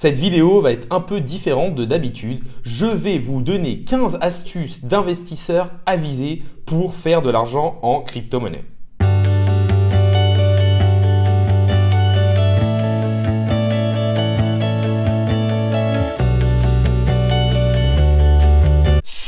Cette vidéo va être un peu différente de d'habitude. Je vais vous donner 15 astuces d'investisseurs avisés pour faire de l'argent en crypto-monnaie.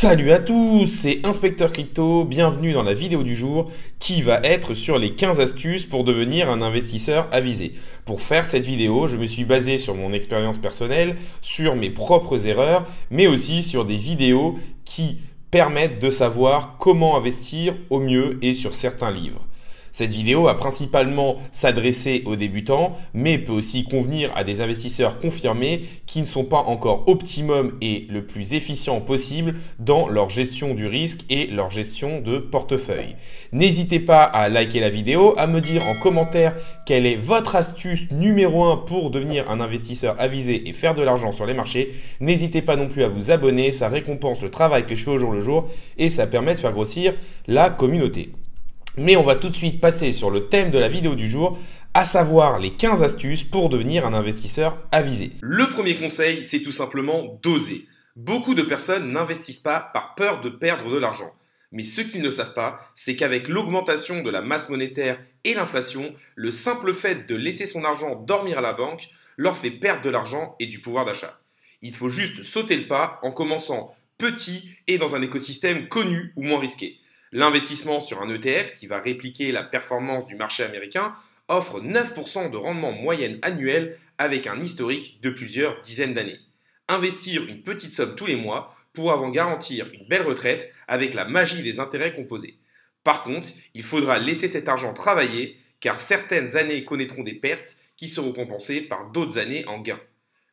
Salut à tous, c'est Inspecteur Crypto, bienvenue dans la vidéo du jour qui va être sur les 15 astuces pour devenir un investisseur avisé. Pour faire cette vidéo, je me suis basé sur mon expérience personnelle, sur mes propres erreurs, mais aussi sur des vidéos qui permettent de savoir comment investir au mieux et sur certains livres. Cette vidéo va principalement s'adresser aux débutants, mais peut aussi convenir à des investisseurs confirmés qui ne sont pas encore optimum et le plus efficient possible dans leur gestion du risque et leur gestion de portefeuille. N'hésitez pas à liker la vidéo, à me dire en commentaire quelle est votre astuce numéro 1 pour devenir un investisseur avisé et faire de l'argent sur les marchés. N'hésitez pas non plus à vous abonner, ça récompense le travail que je fais au jour le jour et ça permet de faire grossir la communauté. Mais on va tout de suite passer sur le thème de la vidéo du jour, à savoir les 15 astuces pour devenir un investisseur avisé. Le premier conseil, c'est tout simplement d'oser. Beaucoup de personnes n'investissent pas par peur de perdre de l'argent. Mais ce qu'ils ne savent pas, c'est qu'avec l'augmentation de la masse monétaire et l'inflation, le simple fait de laisser son argent dormir à la banque leur fait perdre de l'argent et du pouvoir d'achat. Il faut juste sauter le pas en commençant petit et dans un écosystème connu ou moins risqué. L'investissement sur un ETF qui va répliquer la performance du marché américain offre 9% de rendement moyenne annuel avec un historique de plusieurs dizaines d'années. Investir une petite somme tous les mois pour avant garantir une belle retraite avec la magie des intérêts composés. Par contre, il faudra laisser cet argent travailler car certaines années connaîtront des pertes qui seront compensées par d'autres années en gains.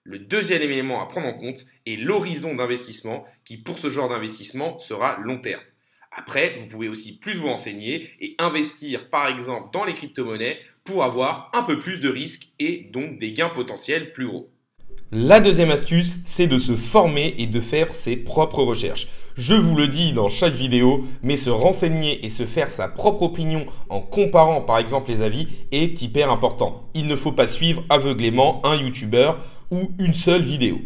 Le deuxième élément à prendre en compte est l'horizon d'investissement qui pour ce genre d'investissement sera long terme. Après, vous pouvez aussi plus vous renseigner et investir par exemple dans les crypto-monnaies pour avoir un peu plus de risques et donc des gains potentiels plus gros. La deuxième astuce, c'est de se former et de faire ses propres recherches. Je vous le dis dans chaque vidéo, mais se renseigner et se faire sa propre opinion en comparant par exemple les avis est hyper important. Il ne faut pas suivre aveuglément un YouTuber ou une seule vidéo.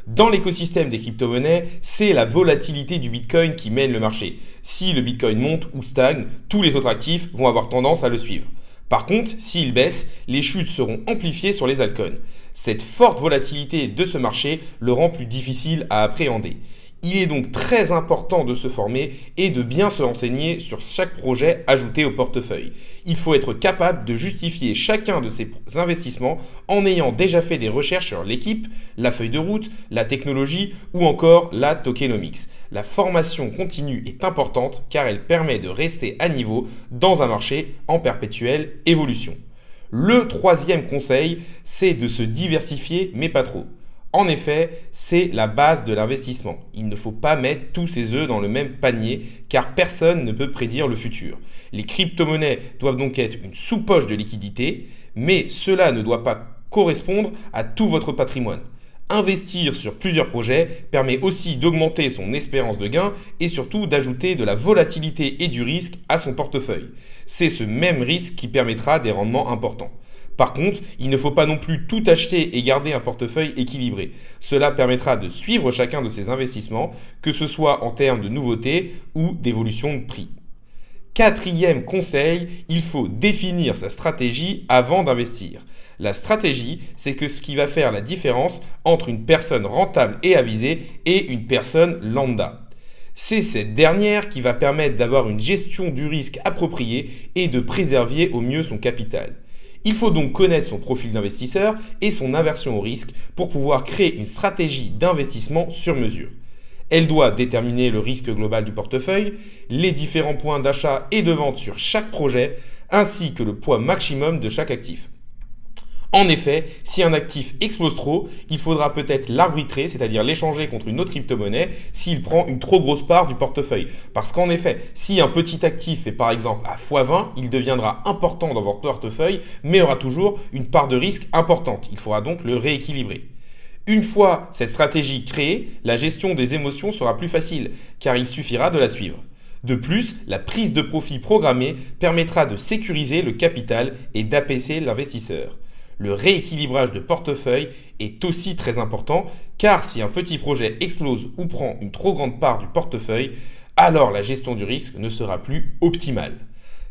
Dans l'écosystème des crypto-monnaies, c'est la volatilité du Bitcoin qui mène le marché. Si le Bitcoin monte ou stagne, tous les autres actifs vont avoir tendance à le suivre. Par contre, s'il baisse, les chutes seront amplifiées sur les altcoins. Cette forte volatilité de ce marché le rend plus difficile à appréhender. Il est donc très important de se former et de bien se renseigner sur chaque projet ajouté au portefeuille. Il faut être capable de justifier chacun de ces investissements en ayant déjà fait des recherches sur l'équipe, la feuille de route, la technologie ou encore la tokenomics. La formation continue est importante car elle permet de rester à niveau dans un marché en perpétuelle évolution. Le troisième conseil, c'est de se diversifier mais pas trop. En effet, c'est la base de l'investissement. Il ne faut pas mettre tous ses œufs dans le même panier car personne ne peut prédire le futur. Les crypto-monnaies doivent donc être une sous-poche de liquidité, mais cela ne doit pas correspondre à tout votre patrimoine. Investir sur plusieurs projets permet aussi d'augmenter son espérance de gain et surtout d'ajouter de la volatilité et du risque à son portefeuille. C'est ce même risque qui permettra des rendements importants. Par contre, il ne faut pas non plus tout acheter et garder un portefeuille équilibré. Cela permettra de suivre chacun de ses investissements, que ce soit en termes de nouveautés ou d'évolution de prix. Quatrième conseil, il faut définir sa stratégie avant d'investir. La stratégie, c'est ce qui va faire la différence entre une personne rentable et avisée et une personne lambda. C'est cette dernière qui va permettre d'avoir une gestion du risque appropriée et de préserver au mieux son capital. Il faut donc connaître son profil d'investisseur et son aversion au risque pour pouvoir créer une stratégie d'investissement sur mesure. Elle doit déterminer le risque global du portefeuille, les différents points d'achat et de vente sur chaque projet, ainsi que le poids maximum de chaque actif. En effet, si un actif explose trop, il faudra peut-être l'arbitrer, c'est-à-dire l'échanger contre une autre crypto-monnaie s'il prend une trop grosse part du portefeuille. Parce qu'en effet, si un petit actif est par exemple à x20, il deviendra important dans votre portefeuille, mais aura toujours une part de risque importante. Il faudra donc le rééquilibrer. Une fois cette stratégie créée, la gestion des émotions sera plus facile, car il suffira de la suivre. De plus, la prise de profit programmée permettra de sécuriser le capital et d'apaiser l'investisseur. Le rééquilibrage de portefeuille est aussi très important car si un petit projet explose ou prend une trop grande part du portefeuille, alors la gestion du risque ne sera plus optimale.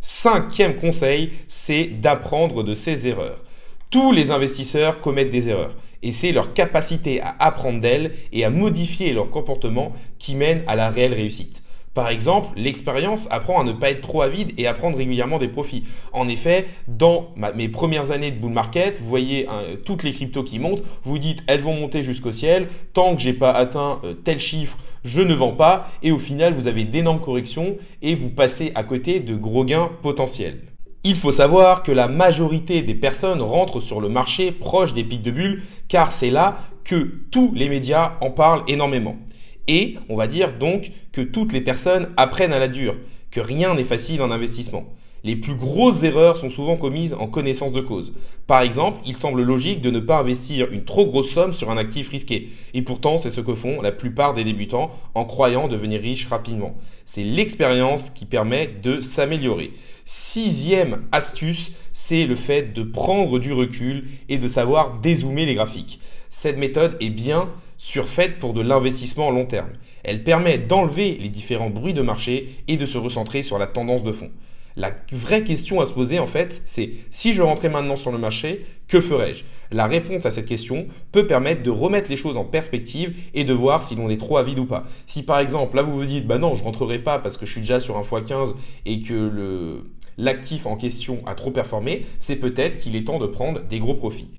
Cinquième conseil, c'est d'apprendre de ses erreurs. Tous les investisseurs commettent des erreurs et c'est leur capacité à apprendre d'elles et à modifier leur comportement qui mène à la réelle réussite. Par exemple, l'expérience apprend à ne pas être trop avide et à prendre régulièrement des profits. En effet, dans mes premières années de bull market, vous voyez toutes les cryptos qui montent, vous dites elles vont monter jusqu'au ciel, tant que j'ai pas atteint tel chiffre, je ne vends pas et au final vous avez d'énormes corrections et vous passez à côté de gros gains potentiels. Il faut savoir que la majorité des personnes rentrent sur le marché proche des pics de bulle car c'est là que tous les médias en parlent énormément. Et on va dire donc que toutes les personnes apprennent à la dure, que rien n'est facile en investissement. Les plus grosses erreurs sont souvent commises en connaissance de cause. Par exemple, il semble logique de ne pas investir une trop grosse somme sur un actif risqué. Et pourtant, c'est ce que font la plupart des débutants en croyant devenir riches rapidement. C'est l'expérience qui permet de s'améliorer. Sixième astuce, c'est le fait de prendre du recul et de savoir dézoomer les graphiques. Cette méthode est bien surfaite pour de l'investissement long terme. Elle permet d'enlever les différents bruits de marché et de se recentrer sur la tendance de fond. La vraie question à se poser en fait, c'est si je rentrais maintenant sur le marché, que ferais-je? La réponse à cette question peut permettre de remettre les choses en perspective et de voir si l'on est trop avide ou pas. Si par exemple, là vous vous dites, bah non, je rentrerai pas parce que je suis déjà sur un x15 et que l'actif en question a trop performé, c'est peut-être qu'il est temps de prendre des gros profits.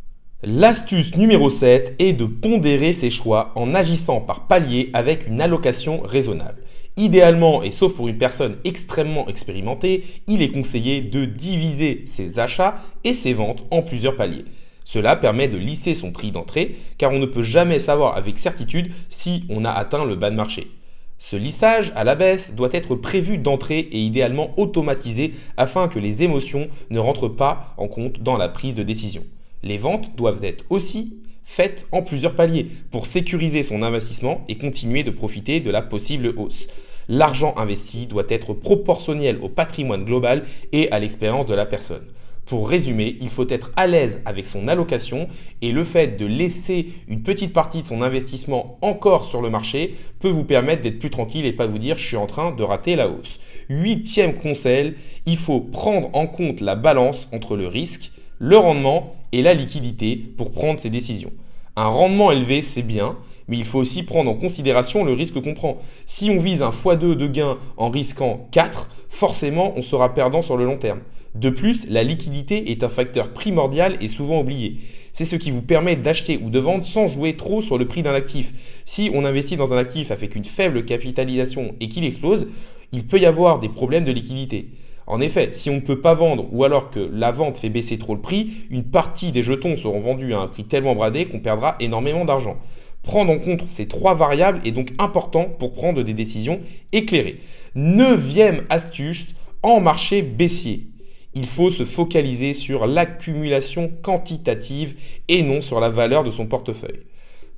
L'astuce numéro 7 est de pondérer ses choix en agissant par palier avec une allocation raisonnable. Idéalement, et sauf pour une personne extrêmement expérimentée, il est conseillé de diviser ses achats et ses ventes en plusieurs paliers. Cela permet de lisser son prix d'entrée car on ne peut jamais savoir avec certitude si on a atteint le bas de marché. Ce lissage à la baisse doit être prévu d'entrée et idéalement automatisé afin que les émotions ne rentrent pas en compte dans la prise de décision. Les ventes doivent être aussi faites en plusieurs paliers pour sécuriser son investissement et continuer de profiter de la possible hausse. L'argent investi doit être proportionnel au patrimoine global et à l'expérience de la personne. Pour résumer, il faut être à l'aise avec son allocation et le fait de laisser une petite partie de son investissement encore sur le marché peut vous permettre d'être plus tranquille et pas vous dire je suis en train de rater la hausse. Huitième conseil, il faut prendre en compte la balance entre le risque, le rendement et la liquidité pour prendre ses décisions. Un rendement élevé, c'est bien, mais il faut aussi prendre en considération le risque qu'on prend. Si on vise un x2 de gain en risquant 4, forcément on sera perdant sur le long terme. De plus, la liquidité est un facteur primordial et souvent oublié. C'est ce qui vous permet d'acheter ou de vendre sans jouer trop sur le prix d'un actif. Si on investit dans un actif avec une faible capitalisation et qu'il explose, il peut y avoir des problèmes de liquidité. En effet, si on ne peut pas vendre ou alors que la vente fait baisser trop le prix, une partie des jetons seront vendus à un prix tellement bradé qu'on perdra énormément d'argent. Prendre en compte ces trois variables est donc important pour prendre des décisions éclairées. Neuvième astuce, en marché baissier. Il faut se focaliser sur l'accumulation quantitative et non sur la valeur de son portefeuille.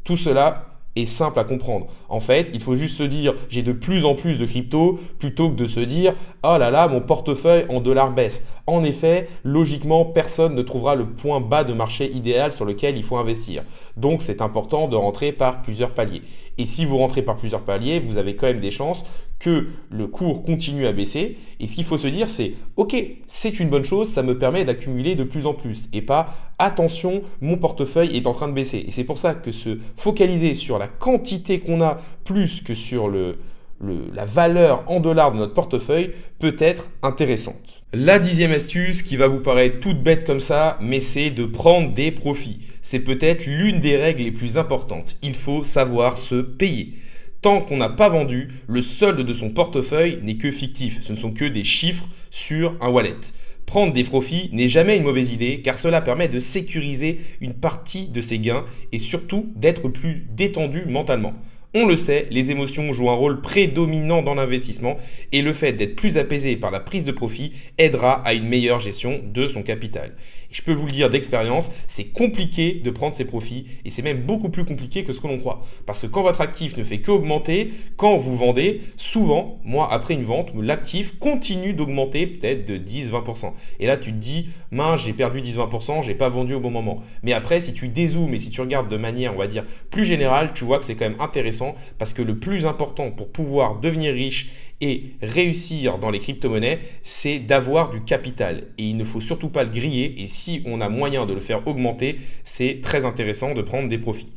Tout cela est simple à comprendre. En fait, il faut juste se dire j'ai de plus en plus de crypto plutôt que de se dire oh là là, mon portefeuille en dollars baisse. En effet, logiquement, personne ne trouvera le point bas de marché idéal sur lequel il faut investir. Donc, c'est important de rentrer par plusieurs paliers. Et si vous rentrez par plusieurs paliers, vous avez quand même des chances que le cours continue à baisser. Et ce qu'il faut se dire, c'est ok, c'est une bonne chose, ça me permet d'accumuler de plus en plus. Et pas attention, mon portefeuille est en train de baisser. Et c'est pour ça que se focaliser sur la quantité qu'on a plus que sur la valeur en dollars de notre portefeuille peut être intéressante. La 10e astuce qui va vous paraître toute bête comme ça, mais c'est de prendre des profits. C'est peut-être l'une des règles les plus importantes. Il faut savoir se payer. Tant qu'on n'a pas vendu, le solde de son portefeuille n'est que fictif. Ce ne sont que des chiffres sur un wallet. Prendre des profits n'est jamais une mauvaise idée car cela permet de sécuriser une partie de ses gains et surtout d'être plus détendu mentalement. On le sait, les émotions jouent un rôle prédominant dans l'investissement et le fait d'être plus apaisé par la prise de profit aidera à une meilleure gestion de son capital. Et je peux vous le dire d'expérience, c'est compliqué de prendre ses profits et c'est même beaucoup plus compliqué que ce que l'on croit. Parce que quand votre actif ne fait qu'augmenter, quand vous vendez, souvent, moi après une vente, l'actif continue d'augmenter peut-être de 10-20%. Et là tu te dis, mince, j'ai perdu 10-20%, j'ai pas vendu au bon moment. Mais après, si tu dézoomes et si tu regardes de manière, on va dire, plus générale, tu vois que c'est quand même intéressant parce que le plus important pour pouvoir devenir riche et réussir dans les crypto-monnaies, c'est d'avoir du capital. Et il ne faut surtout pas le griller. Et si on a moyen de le faire augmenter, c'est très intéressant de prendre des profits.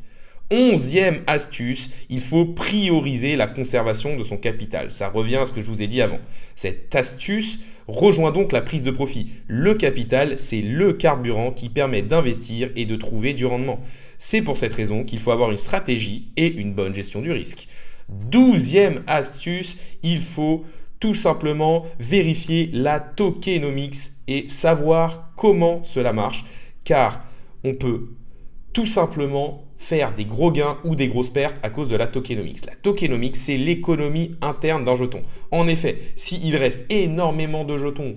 11e astuce, il faut prioriser la conservation de son capital. Ça revient à ce que je vous ai dit avant. Cette astuce rejoint donc la prise de profit. Le capital, c'est le carburant qui permet d'investir et de trouver du rendement. C'est pour cette raison qu'il faut avoir une stratégie et une bonne gestion du risque. 12e astuce, il faut tout simplement vérifier la tokenomics et savoir comment cela marche, car on peut tout simplement faire des gros gains ou des grosses pertes à cause de la tokenomics. La tokenomics, c'est l'économie interne d'un jeton. En effet, s'il reste énormément de jetons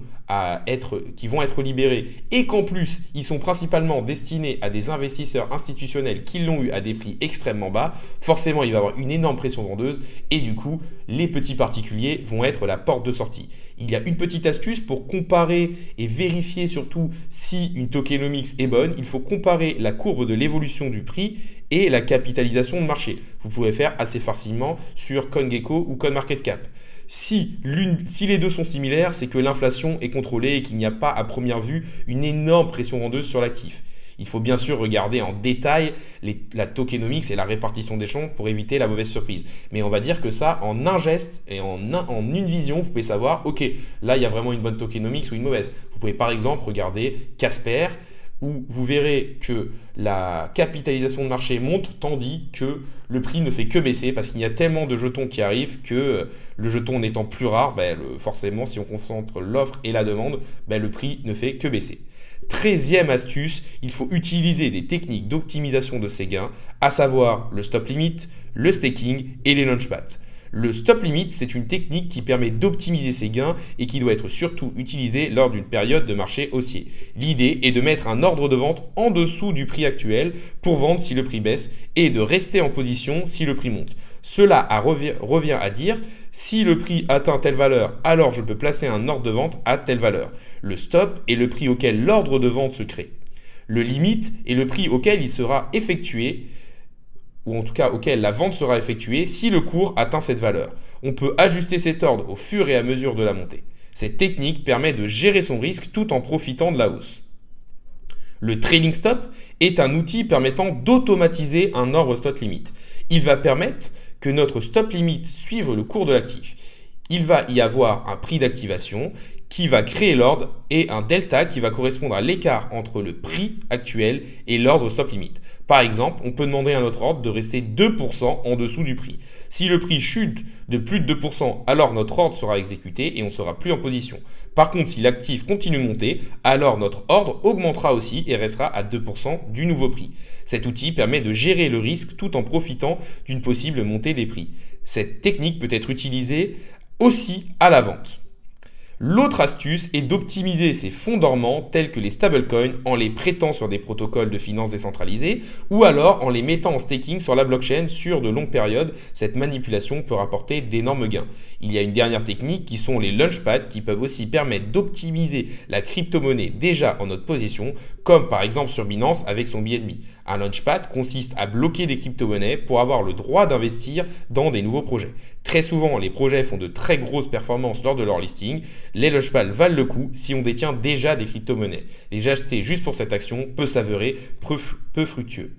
qui vont être libérés et qu'en plus, ils sont principalement destinés à des investisseurs institutionnels qui l'ont eu à des prix extrêmement bas, forcément, il va y avoir une énorme pression vendeuse et du coup, les petits particuliers vont être la porte de sortie. Il y a une petite astuce pour comparer et vérifier surtout si une tokenomics est bonne. Il faut comparer la courbe de l'évolution du prix et la capitalisation de marché. Vous pouvez faire assez facilement sur CoinGecko ou CoinMarketCap. Si les deux sont similaires, c'est que l'inflation est contrôlée et qu'il n'y a pas à première vue une énorme pression vendeuse sur l'actif. Il faut bien sûr regarder en détail la tokenomics et la répartition des champs pour éviter la mauvaise surprise. Mais on va dire que ça, en un geste et en une vision, vous pouvez savoir, ok, là il y a vraiment une bonne tokenomics ou une mauvaise. Vous pouvez par exemple regarder Casper, où vous verrez que la capitalisation de marché monte tandis que le prix ne fait que baisser parce qu'il y a tellement de jetons qui arrivent que le jeton n'étant plus rare, forcément si on concentre l'offre et la demande, le prix ne fait que baisser. 13e astuce, il faut utiliser des techniques d'optimisation de ses gains, à savoir le stop limit, le staking et les launchpads. Le stop limit, c'est une technique qui permet d'optimiser ses gains et qui doit être surtout utilisée lors d'une période de marché haussier. L'idée est de mettre un ordre de vente en dessous du prix actuel pour vendre si le prix baisse et de rester en position si le prix monte. Cela revient à dire, si le prix atteint telle valeur, alors je peux placer un ordre de vente à telle valeur. Le stop est le prix auquel l'ordre de vente se crée. Le limite est le prix auquel il sera effectué, ou en tout cas auquel la vente sera effectuée si le cours atteint cette valeur. On peut ajuster cet ordre au fur et à mesure de la montée. Cette technique permet de gérer son risque tout en profitant de la hausse. Le trailing stop est un outil permettant d'automatiser un ordre stop limit. Il va permettre que notre stop limit suive le cours de l'actif. Il va y avoir un prix d'activation qui va créer l'ordre et un delta qui va correspondre à l'écart entre le prix actuel et l'ordre stop limit. Par exemple, on peut demander à notre ordre de rester 2% en dessous du prix. Si le prix chute de plus de 2%, alors notre ordre sera exécuté et on ne sera plus en position. Par contre, si l'actif continue de monter, alors notre ordre augmentera aussi et restera à 2% du nouveau prix. Cet outil permet de gérer le risque tout en profitant d'une possible montée des prix. Cette technique peut être utilisée aussi à la vente. L'autre astuce est d'optimiser ses fonds dormants tels que les stablecoins en les prêtant sur des protocoles de finances décentralisés ou alors en les mettant en staking sur la blockchain sur de longues périodes. Cette manipulation peut rapporter d'énormes gains. Il y a une dernière technique qui sont les launchpads qui peuvent aussi permettre d'optimiser la crypto-monnaie déjà en notre possession, comme par exemple sur Binance avec son BNB. Un launchpad consiste à bloquer des crypto-monnaies pour avoir le droit d'investir dans des nouveaux projets. Très souvent, les projets font de très grosses performances lors de leur listing. Les launchpads valent le coup si on détient déjà des crypto-monnaies. Les acheter juste pour cette action peut s'avérer peu fructueux.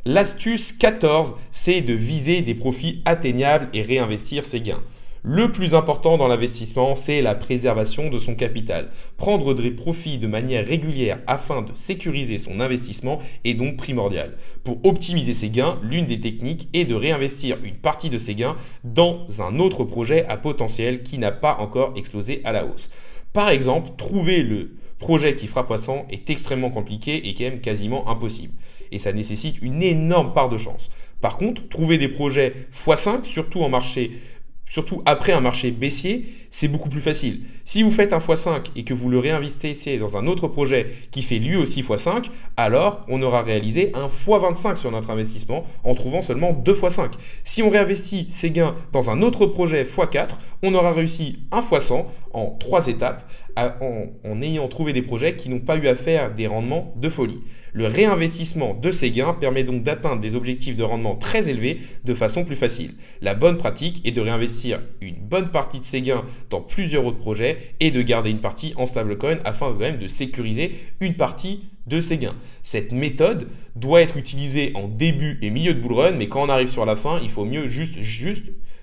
L'astuce 14, c'est de viser des profits atteignables et réinvestir ses gains. Le plus important dans l'investissement, c'est la préservation de son capital. Prendre des profits de manière régulière afin de sécuriser son investissement est donc primordial. Pour optimiser ses gains, l'une des techniques est de réinvestir une partie de ses gains dans un autre projet à potentiel qui n'a pas encore explosé à la hausse. Par exemple, trouver le projet qui fera poisson est extrêmement compliqué et quand même quasiment impossible. Et ça nécessite une énorme part de chance. Par contre, trouver des projets x5, surtout après un marché baissier, c'est beaucoup plus facile. Si vous faites un x5 et que vous le réinvestissez dans un autre projet qui fait lui aussi x5, alors on aura réalisé un x25 sur notre investissement en trouvant seulement 2 x5. Si on réinvestit ces gains dans un autre projet x4, on aura réussi un x100 en 3 étapes en ayant trouvé des projets qui n'ont pas eu à faire des rendements de folie. Le réinvestissement de ces gains permet donc d'atteindre des objectifs de rendement très élevés de façon plus facile. La bonne pratique est de réinvestir une bonne partie de ces gains dans plusieurs autres projets et de garder une partie en stablecoin afin quand même de sécuriser une partie de ces gains. Cette méthode doit être utilisée en début et milieu de bull run, mais quand on arrive sur la fin, il faut mieux juste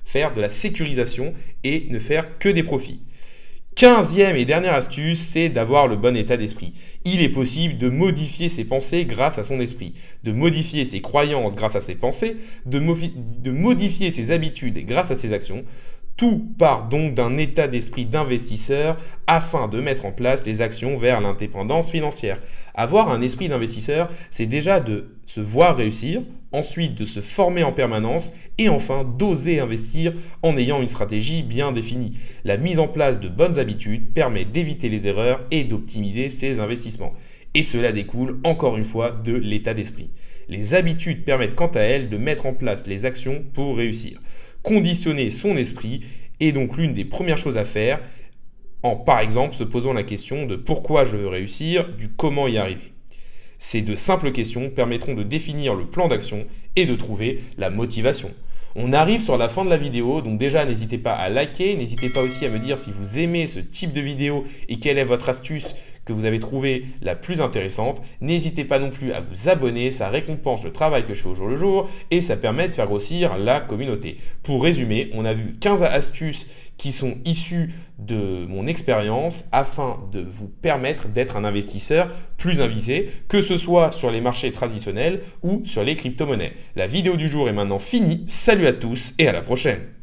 faire de la sécurisation et ne faire que des profits. 15e et dernière astuce, c'est d'avoir le bon état d'esprit. Il est possible de modifier ses pensées grâce à son esprit, de modifier ses croyances grâce à ses pensées, de modifier ses habitudes grâce à ses actions. Tout part donc d'un état d'esprit d'investisseur afin de mettre en place les actions vers l'indépendance financière. Avoir un esprit d'investisseur, c'est déjà de se voir réussir, ensuite de se former en permanence et enfin d'oser investir en ayant une stratégie bien définie. La mise en place de bonnes habitudes permet d'éviter les erreurs et d'optimiser ses investissements. Et cela découle encore une fois de l'état d'esprit. Les habitudes permettent quant à elles de mettre en place les actions pour réussir. Conditionner son esprit est donc l'une des premières choses à faire en, par exemple, se posant la question de pourquoi je veux réussir, du comment y arriver. Ces deux simples questions permettront de définir le plan d'action et de trouver la motivation. On arrive sur la fin de la vidéo, donc déjà n'hésitez pas à liker, n'hésitez pas aussi à me dire si vous aimez ce type de vidéo et quelle est votre astuce que vous avez trouvée la plus intéressante. N'hésitez pas non plus à vous abonner, ça récompense le travail que je fais au jour le jour et ça permet de faire grossir la communauté. Pour résumer, on a vu 15 astuces qui sont issues de mon expérience afin de vous permettre d'être un investisseur plus avisé, que ce soit sur les marchés traditionnels ou sur les crypto-monnaies. La vidéo du jour est maintenant finie. Salut à tous et à la prochaine!